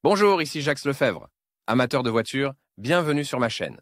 Bonjour, ici Jacques Lefebvre. Amateur de voitures, bienvenue sur ma chaîne.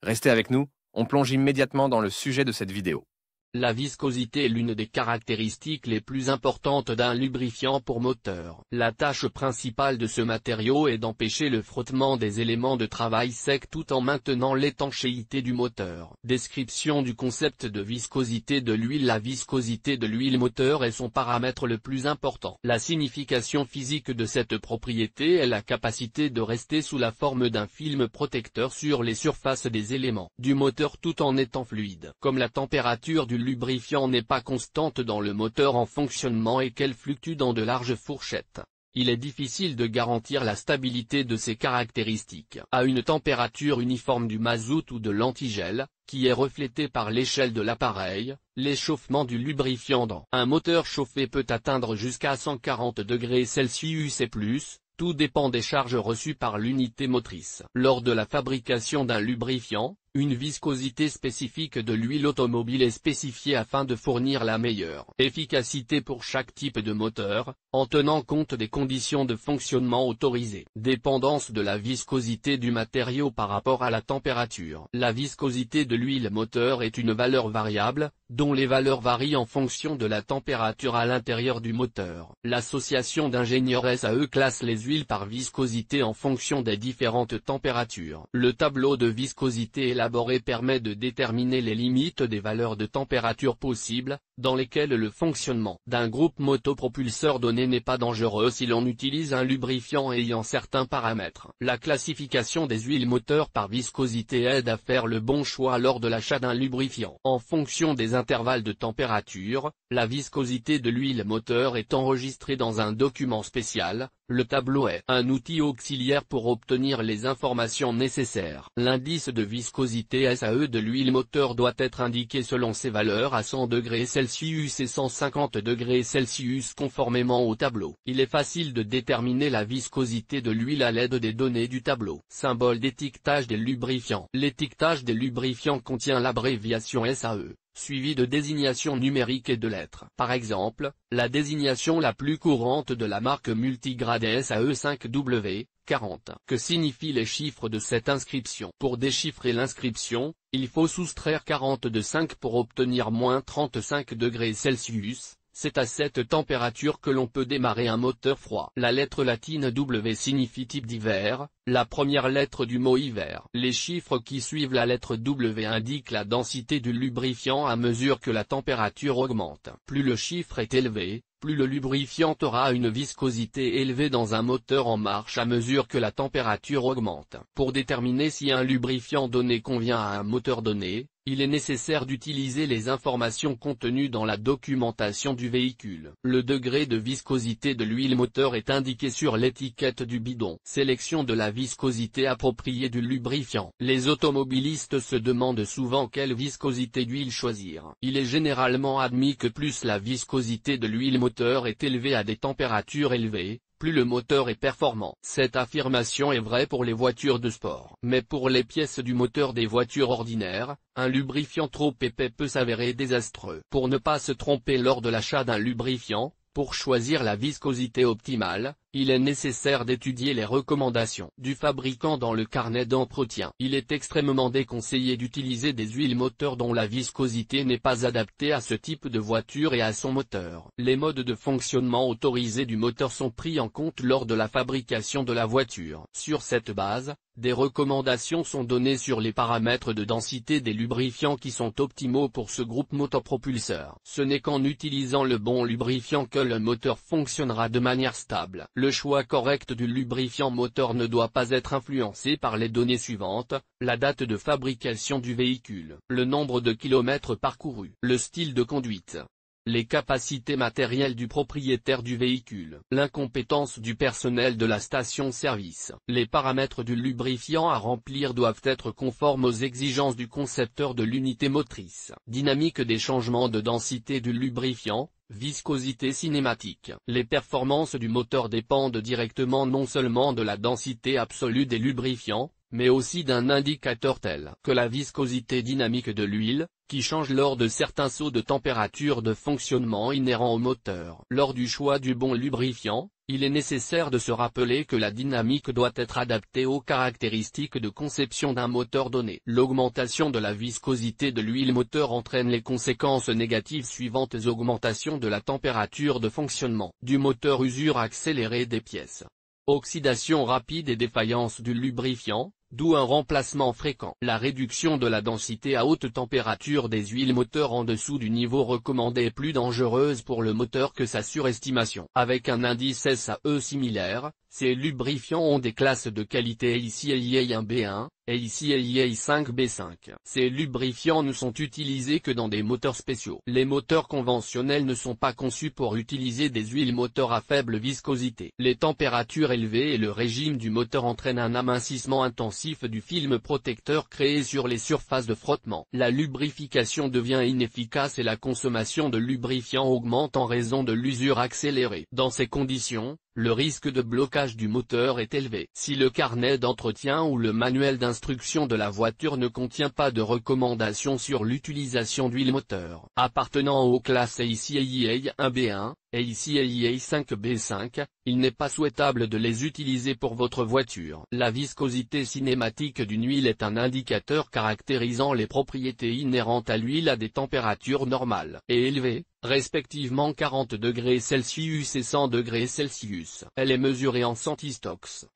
Restez avec nous, on plonge immédiatement dans le sujet de cette vidéo. La viscosité est l'une des caractéristiques les plus importantes d'un lubrifiant pour moteur. La tâche principale de ce matériau est d'empêcher le frottement des éléments de travail secs tout en maintenant l'étanchéité du moteur. Description du concept de viscosité de l'huile. La viscosité de l'huile moteur est son paramètre le plus important. La signification physique de cette propriété est la capacité de rester sous la forme d'un film protecteur sur les surfaces des éléments du moteur tout en étant fluide. Comme la température du lubrifiant n'est pas constante dans le moteur en fonctionnement et qu'elle fluctue dans de larges fourchettes, il est difficile de garantir la stabilité de ces caractéristiques. À une température uniforme du mazout ou de l'antigel, qui est reflétée par l'échelle de l'appareil, l'échauffement du lubrifiant dans un moteur chauffé peut atteindre jusqu'à 140 degrés Celsius et plus. Tout dépend des charges reçues par l'unité motrice. Lors de la fabrication d'un lubrifiant, une viscosité spécifique de l'huile automobile est spécifiée afin de fournir la meilleure efficacité pour chaque type de moteur, en tenant compte des conditions de fonctionnement autorisées. Dépendance de la viscosité du matériau par rapport à la température. La viscosité de l'huile moteur est une valeur variable, dont les valeurs varient en fonction de la température à l'intérieur du moteur. L'association d'ingénieurs SAE classe les huiles par viscosité en fonction des différentes températures. Le tableau de viscosité élaboré permet de déterminer les limites des valeurs de température possibles, dans lesquelles le fonctionnement d'un groupe motopropulseur donné n'est pas dangereux si l'on utilise un lubrifiant ayant certains paramètres. La classification des huiles moteurs par viscosité aide à faire le bon choix lors de l'achat d'un lubrifiant. En fonction des intervalles de température, la viscosité de l'huile moteur est enregistrée dans un document spécial. Le tableau est un outil auxiliaire pour obtenir les informations nécessaires. L'indice de viscosité SAE de l'huile moteur doit être indiqué selon ses valeurs à 100 degrés Celsius et 150 degrés Celsius conformément au tableau. Il est facile de déterminer la viscosité de l'huile à l'aide des données du tableau. Symbole d'étiquetage des lubrifiants. L'étiquetage des lubrifiants contient l'abréviation SAE, suivi de désignations numériques et de lettres. Par exemple, la désignation la plus courante de la marque multigrade est SAE 5W, 40. Que signifient les chiffres de cette inscription? Pour déchiffrer l'inscription, il faut soustraire 40 de 5 pour obtenir moins 35 degrés Celsius. C'est à cette température que l'on peut démarrer un moteur froid. La lettre latine W signifie type d'hiver, la première lettre du mot hiver. Les chiffres qui suivent la lettre W indiquent la densité du lubrifiant à mesure que la température augmente. Plus le chiffre est élevé, plus le lubrifiant aura une viscosité élevée dans un moteur en marche à mesure que la température augmente. Pour déterminer si un lubrifiant donné convient à un moteur donné, il est nécessaire d'utiliser les informations contenues dans la documentation du véhicule. Le degré de viscosité de l'huile moteur est indiqué sur l'étiquette du bidon. Sélection de la viscosité appropriée du lubrifiant. Les automobilistes se demandent souvent quelle viscosité d'huile choisir. Il est généralement admis que plus la viscosité de l'huile moteur est élevée à des températures élevées, plus le moteur est performant. Cette affirmation est vraie pour les voitures de sport. Mais pour les pièces du moteur des voitures ordinaires, un lubrifiant trop épais peut s'avérer désastreux. Pour ne pas se tromper lors de l'achat d'un lubrifiant, pour choisir la viscosité optimale, il est nécessaire d'étudier les recommandations du fabricant dans le carnet d'entretien. Il est extrêmement déconseillé d'utiliser des huiles moteurs dont la viscosité n'est pas adaptée à ce type de voiture et à son moteur. Les modes de fonctionnement autorisés du moteur sont pris en compte lors de la fabrication de la voiture. Sur cette base, des recommandations sont données sur les paramètres de densité des lubrifiants qui sont optimaux pour ce groupe motopropulseur. Ce n'est qu'en utilisant le bon lubrifiant que le moteur fonctionnera de manière stable. Le choix correct du lubrifiant moteur ne doit pas être influencé par les données suivantes: la date de fabrication du véhicule, le nombre de kilomètres parcourus, le style de conduite, les capacités matérielles du propriétaire du véhicule, l'incompétence du personnel de la station-service. Les paramètres du lubrifiant à remplir doivent être conformes aux exigences du concepteur de l'unité motrice. Dynamique des changements de densité du lubrifiant. Viscosité cinématique. Les performances du moteur dépendent directement non seulement de la densité absolue des lubrifiants, mais aussi d'un indicateur tel que la viscosité dynamique de l'huile, qui change lors de certains sauts de température de fonctionnement inhérents au moteur. Lors du choix du bon lubrifiant, il est nécessaire de se rappeler que la dynamique doit être adaptée aux caractéristiques de conception d'un moteur donné. L'augmentation de la viscosité de l'huile moteur entraîne les conséquences négatives suivantes: augmentation de la température de fonctionnement du moteur, usure accélérée des pièces, oxydation rapide et défaillance du lubrifiant, d'où un remplacement fréquent. La réduction de la densité à haute température des huiles moteurs en dessous du niveau recommandé est plus dangereuse pour le moteur que sa surestimation. Avec un indice SAE similaire, ces lubrifiants ont des classes de qualité ACEA 1B1, et ACEA 5B5. Ces lubrifiants ne sont utilisés que dans des moteurs spéciaux. Les moteurs conventionnels ne sont pas conçus pour utiliser des huiles moteurs à faible viscosité. Les températures élevées et le régime du moteur entraînent un amincissement intensif du film protecteur créé sur les surfaces de frottement. La lubrification devient inefficace et la consommation de lubrifiant augmente en raison de l'usure accélérée. Dans ces conditions, le risque de blocage du moteur est élevé. Si le carnet d'entretien ou le manuel d'instruction de la voiture ne contient pas de recommandations sur l'utilisation d'huile moteur appartenant aux classes ACEA 1B1, et ACEA 5B5, il n'est pas souhaitable de les utiliser pour votre voiture. La viscosité cinématique d'une huile est un indicateur caractérisant les propriétés inhérentes à l'huile à des températures normales et élevées, respectivement 40 degrés Celsius et 100 degrés Celsius. Elle est mesurée en centistox.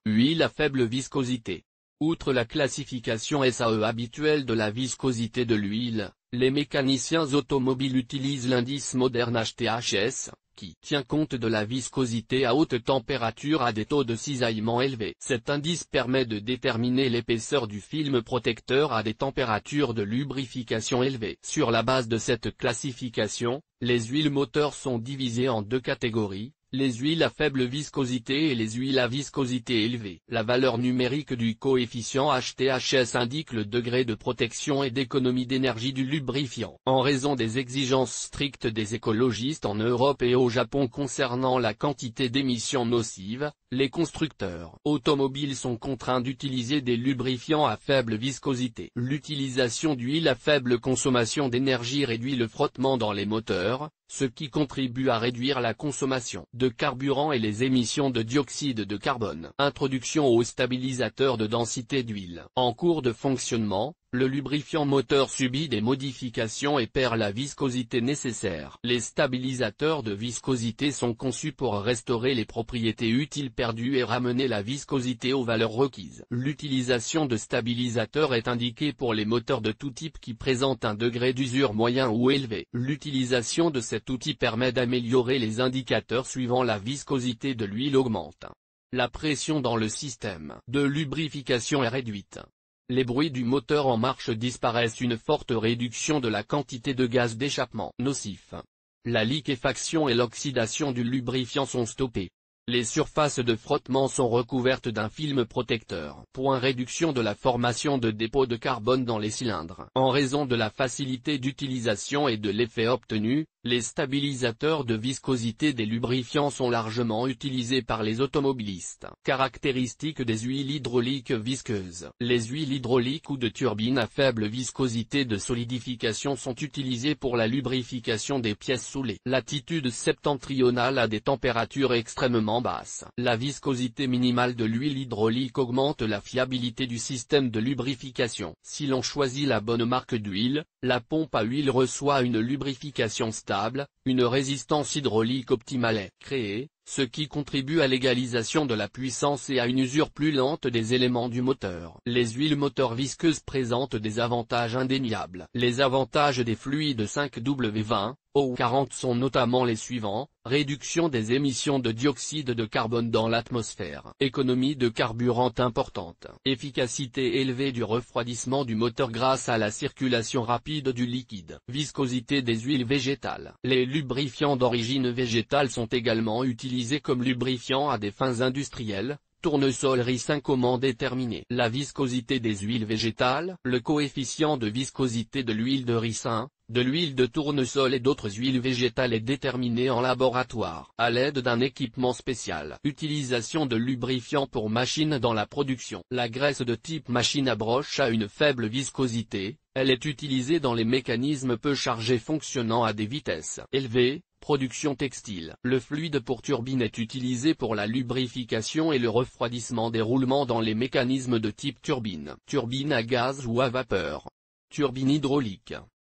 Huile à faible viscosité. Outre la classification SAE habituelle de la viscosité de l'huile, les mécaniciens automobiles utilisent l'indice moderne HTHS, qui tient compte de la viscosité à haute température à des taux de cisaillement élevés. Cet indice permet de déterminer l'épaisseur du film protecteur à des températures de lubrification élevées. Sur la base de cette classification, les huiles moteurs sont divisées en deux catégories: les huiles à faible viscosité et les huiles à viscosité élevée. La valeur numérique du coefficient HTHS indique le degré de protection et d'économie d'énergie du lubrifiant. En raison des exigences strictes des écologistes en Europe et au Japon concernant la quantité d'émissions nocives, les constructeurs automobiles sont contraints d'utiliser des lubrifiants à faible viscosité. L'utilisation d'huile à faible consommation d'énergie réduit le frottement dans les moteurs, ce qui contribue à réduire la consommation de carburant et les émissions de dioxyde de carbone. Introduction au stabilisateur de densité d'huile. En cours de fonctionnement, le lubrifiant moteur subit des modifications et perd la viscosité nécessaire. Les stabilisateurs de viscosité sont conçus pour restaurer les propriétés utiles perdues et ramener la viscosité aux valeurs requises. L'utilisation de stabilisateurs est indiquée pour les moteurs de tout type qui présentent un degré d'usure moyen ou élevé. L'utilisation de cet outil permet d'améliorer les indicateurs suivant la viscosité de l'huile augmente. La pression dans le système de lubrification est réduite. Les bruits du moteur en marche disparaissent, une forte réduction de la quantité de gaz d'échappement nocif. La liquéfaction et l'oxydation du lubrifiant sont stoppées. Les surfaces de frottement sont recouvertes d'un film protecteur. Réduction de la formation de dépôts de carbone dans les cylindres. En raison de la facilité d'utilisation et de l'effet obtenu, les stabilisateurs de viscosité des lubrifiants sont largement utilisés par les automobilistes. Caractéristiques des huiles hydrauliques visqueuses. Les huiles hydrauliques ou de turbine à faible viscosité de solidification sont utilisées pour la lubrification des pièces soulées. Latitude septentrionale à des températures extrêmement basse. La viscosité minimale de l'huile hydraulique augmente la fiabilité du système de lubrification. Si l'on choisit la bonne marque d'huile, la pompe à huile reçoit une lubrification stable, une résistance hydraulique optimale est créée, ce qui contribue à l'égalisation de la puissance et à une usure plus lente des éléments du moteur. Les huiles moteurs visqueuses présentent des avantages indéniables. Les avantages des fluides 5W20 ou 40 sont notamment les suivants: réduction des émissions de dioxyde de carbone dans l'atmosphère, économie de carburant importante, efficacité élevée du refroidissement du moteur grâce à la circulation rapide du liquide, viscosité des huiles végétales. Les lubrifiants d'origine végétale sont également utilisés comme lubrifiants à des fins industrielles. Tournesol Ricin. Comment déterminer la viscosité des huiles végétales? Le coefficient de viscosité de l'huile de ricin, de l'huile de tournesol et d'autres huiles végétales est déterminée en laboratoire à l'aide d'un équipement spécial. Utilisation de lubrifiant pour machines dans la production. La graisse de type machine à broche a une faible viscosité, elle est utilisée dans les mécanismes peu chargés fonctionnant à des vitesses élevées. Production textile. Le fluide pour turbine est utilisé pour la lubrification et le refroidissement des roulements dans les mécanismes de type turbine. Turbine à gaz ou à vapeur. Turbine hydraulique.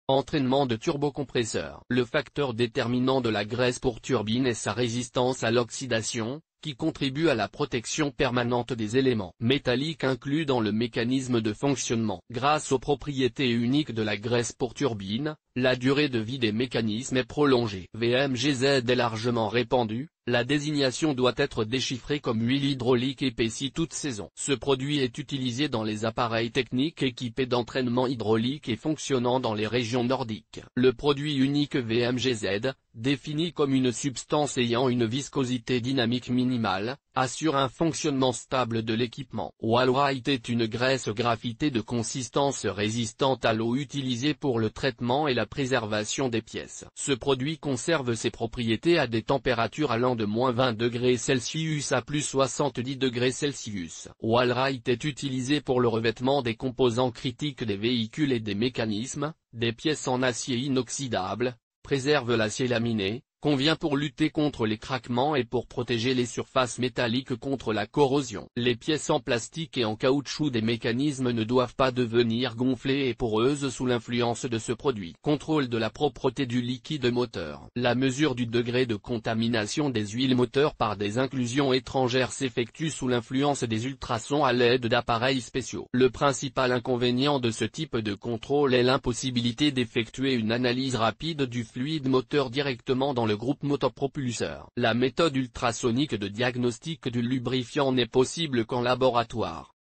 Entraînement de turbocompresseur. Le facteur déterminant de la graisse pour turbine est sa résistance à l'oxydation, qui contribue à la protection permanente des éléments métalliques inclus dans le mécanisme de fonctionnement. Grâce aux propriétés uniques de la graisse pour turbine, la durée de vie des mécanismes est prolongée. VMGZ est largement répandue, la désignation doit être déchiffrée comme huile hydraulique épaissie toute saison. Ce produit est utilisé dans les appareils techniques équipés d'entraînement hydraulique et fonctionnant dans les régions nordiques. Le produit unique VMGZ, défini comme une substance ayant une viscosité dynamique minimale, assure un fonctionnement stable de l'équipement. Wallrite est une graisse graphitée de consistance résistante à l'eau utilisée pour le traitement et la préservation des pièces. Ce produit conserve ses propriétés à des températures allant de -20°C à +70°C. Wallrite est utilisé pour le revêtement des composants critiques des véhicules et des mécanismes, des pièces en acier inoxydable, préserve l'acier laminé, convient pour lutter contre les craquements et pour protéger les surfaces métalliques contre la corrosion. Les pièces en plastique et en caoutchouc des mécanismes ne doivent pas devenir gonflées et poreuses sous l'influence de ce produit. Contrôle de la propreté du liquide moteur. La mesure du degré de contamination des huiles moteurs par des inclusions étrangères s'effectue sous l'influence des ultrasons à l'aide d'appareils spéciaux. Le principal inconvénient de ce type de contrôle est l'impossibilité d'effectuer une analyse rapide du fluide moteur directement dans le groupe motopropulseur. La méthode ultrasonique de diagnostic du lubrifiant n'est possible qu'en laboratoire.